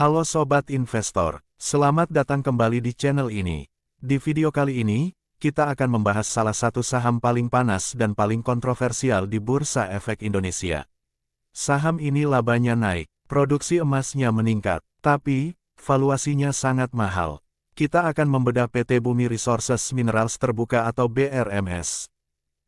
Halo Sobat Investor, selamat datang kembali di channel ini. Di video kali ini, kita akan membahas salah satu saham paling panas dan paling kontroversial di Bursa Efek Indonesia. Saham ini labanya naik, produksi emasnya meningkat, tapi valuasinya sangat mahal. Kita akan membedah PT Bumi Resources Minerals Terbuka atau BRMS.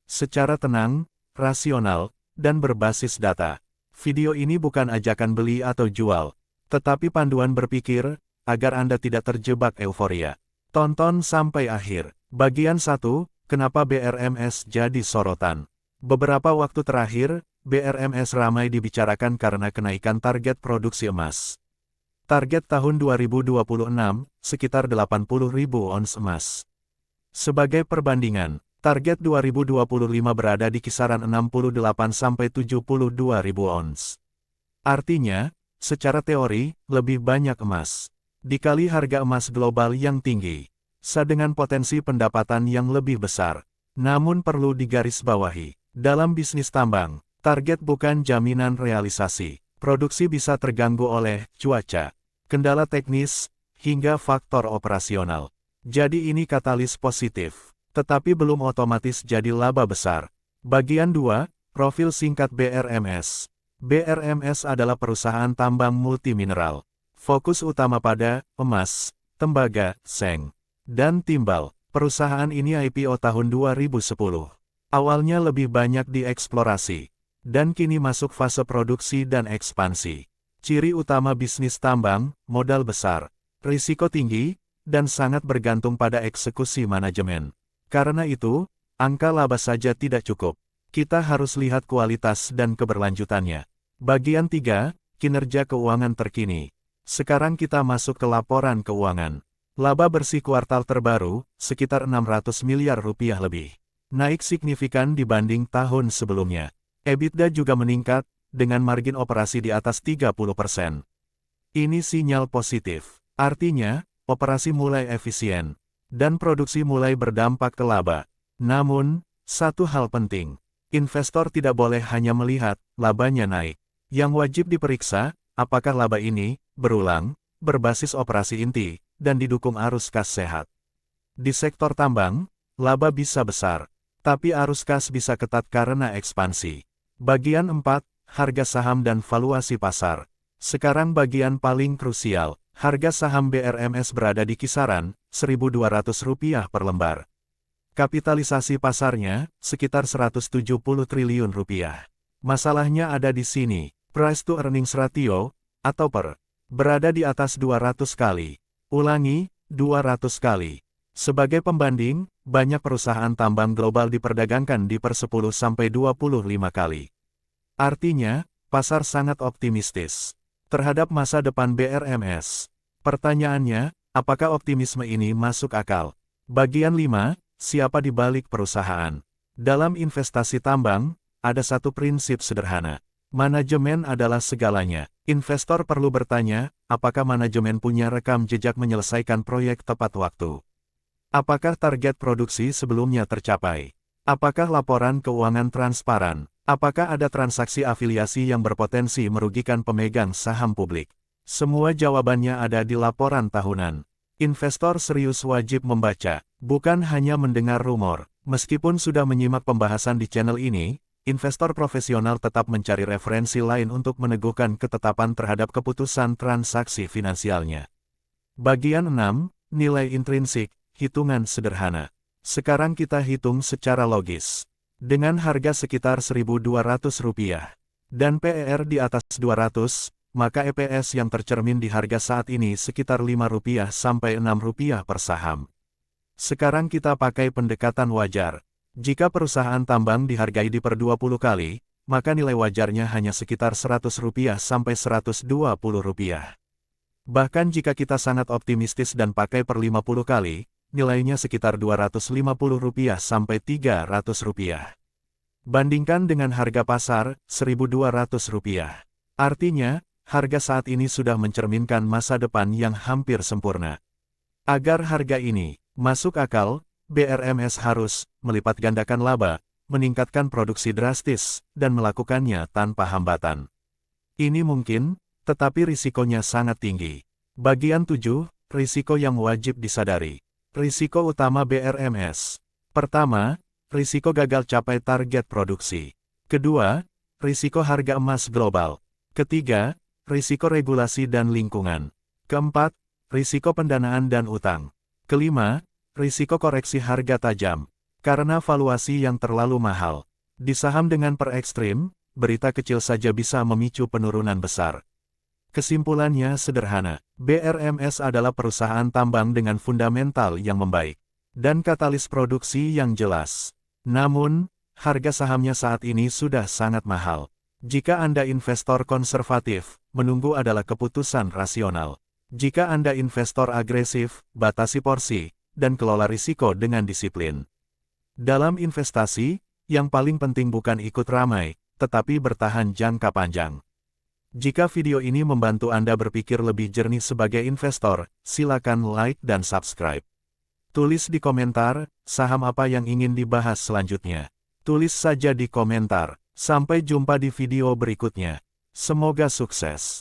Secara tenang, rasional, dan berbasis data. Video ini bukan ajakan beli atau jual, tetapi panduan berpikir, agar Anda tidak terjebak euforia. Tonton sampai akhir. Bagian 1, kenapa BRMS jadi sorotan. Beberapa waktu terakhir, BRMS ramai dibicarakan karena kenaikan target produksi emas. Target tahun 2026, sekitar 80.000 ons emas. Sebagai perbandingan, target 2025 berada di kisaran 68-72.000 ons. Artinya, secara teori, lebih banyak emas dikali harga emas global yang tinggi, dengan potensi pendapatan yang lebih besar. Namun perlu digarisbawahi, dalam bisnis tambang, target bukan jaminan realisasi. Produksi bisa terganggu oleh cuaca, kendala teknis, hingga faktor operasional. Jadi ini katalis positif, tetapi belum otomatis jadi laba besar. Bagian 2, profil singkat BRMS. BRMS adalah perusahaan tambang multimineral. Fokus utama pada emas, tembaga, seng, dan timbal. Perusahaan ini IPO tahun 2010. Awalnya lebih banyak dieksplorasi, dan kini masuk fase produksi dan ekspansi. Ciri utama bisnis tambang, modal besar, risiko tinggi, dan sangat bergantung pada eksekusi manajemen. Karena itu, angka laba saja tidak cukup. Kita harus lihat kualitas dan keberlanjutannya. Bagian 3, kinerja keuangan terkini. Sekarang kita masuk ke laporan keuangan. Laba bersih kuartal terbaru, sekitar 600 miliar rupiah lebih. Naik signifikan dibanding tahun sebelumnya. EBITDA juga meningkat, dengan margin operasi di atas 30%. Ini sinyal positif. Artinya, operasi mulai efisien, dan produksi mulai berdampak ke laba. Namun, satu hal penting. Investor tidak boleh hanya melihat labanya naik. Yang wajib diperiksa, apakah laba ini berulang, berbasis operasi inti, dan didukung arus kas sehat. Di sektor tambang, laba bisa besar, tapi arus kas bisa ketat karena ekspansi. Bagian 4, harga saham dan valuasi pasar. Sekarang bagian paling krusial, harga saham BRMS berada di kisaran Rp1.200 per lembar. Kapitalisasi pasarnya sekitar Rp170 triliun. Masalahnya ada di sini. Price to earnings ratio, atau PER, berada di atas 200 kali. Ulangi, 200 kali. Sebagai pembanding, banyak perusahaan tambang global diperdagangkan di per 10-25 kali. Artinya, pasar sangat optimistis terhadap masa depan BRMS. Pertanyaannya, apakah optimisme ini masuk akal? Bagian 5, siapa di balik perusahaan? Dalam investasi tambang, ada satu prinsip sederhana. Manajemen adalah segalanya. Investor perlu bertanya, apakah manajemen punya rekam jejak menyelesaikan proyek tepat waktu? Apakah target produksi sebelumnya tercapai? Apakah laporan keuangan transparan? Apakah ada transaksi afiliasi yang berpotensi merugikan pemegang saham publik? Semua jawabannya ada di laporan tahunan. Investor serius wajib membaca, bukan hanya mendengar rumor. Meskipun sudah menyimak pembahasan di channel ini, investor profesional tetap mencari referensi lain untuk meneguhkan ketetapan terhadap keputusan transaksi finansialnya. Bagian 6, nilai intrinsik, hitungan sederhana. Sekarang kita hitung secara logis. Dengan harga sekitar Rp1.200 dan PER di atas 200, maka EPS yang tercermin di harga saat ini sekitar Rp5 sampai Rp6 per saham. Sekarang kita pakai pendekatan wajar. Jika perusahaan tambang dihargai di per 20 kali, maka nilai wajarnya hanya sekitar Rp100 sampai Rp120. Bahkan jika kita sangat optimistis dan pakai per 50 kali, nilainya sekitar Rp250 sampai Rp300. Bandingkan dengan harga pasar, Rp1.200. Artinya, harga saat ini sudah mencerminkan masa depan yang hampir sempurna. Agar harga ini masuk akal, BRMS harus melipat gandakan laba, meningkatkan produksi drastis, dan melakukannya tanpa hambatan. Ini mungkin, tetapi risikonya sangat tinggi. Bagian 7, risiko yang wajib disadari. Risiko utama BRMS. Pertama, risiko gagal capai target produksi. Kedua, risiko harga emas global. Ketiga, risiko regulasi dan lingkungan. Keempat, risiko pendanaan dan utang. Kelima, risiko koreksi harga tajam. Karena valuasi yang terlalu mahal. Di saham dengan per ekstrim, berita kecil saja bisa memicu penurunan besar. Kesimpulannya sederhana, BRMS adalah perusahaan tambang dengan fundamental yang membaik dan katalis produksi yang jelas. Namun, harga sahamnya saat ini sudah sangat mahal. Jika Anda investor konservatif, menunggu adalah keputusan rasional. Jika Anda investor agresif, batasi porsi, dan kelola risiko dengan disiplin. Dalam investasi, yang paling penting bukan ikut ramai, tetapi bertahan jangka panjang. Jika video ini membantu Anda berpikir lebih jernih sebagai investor, silakan like dan subscribe. Tulis di komentar, saham apa yang ingin dibahas selanjutnya. Tulis saja di komentar. Sampai jumpa di video berikutnya. Semoga sukses.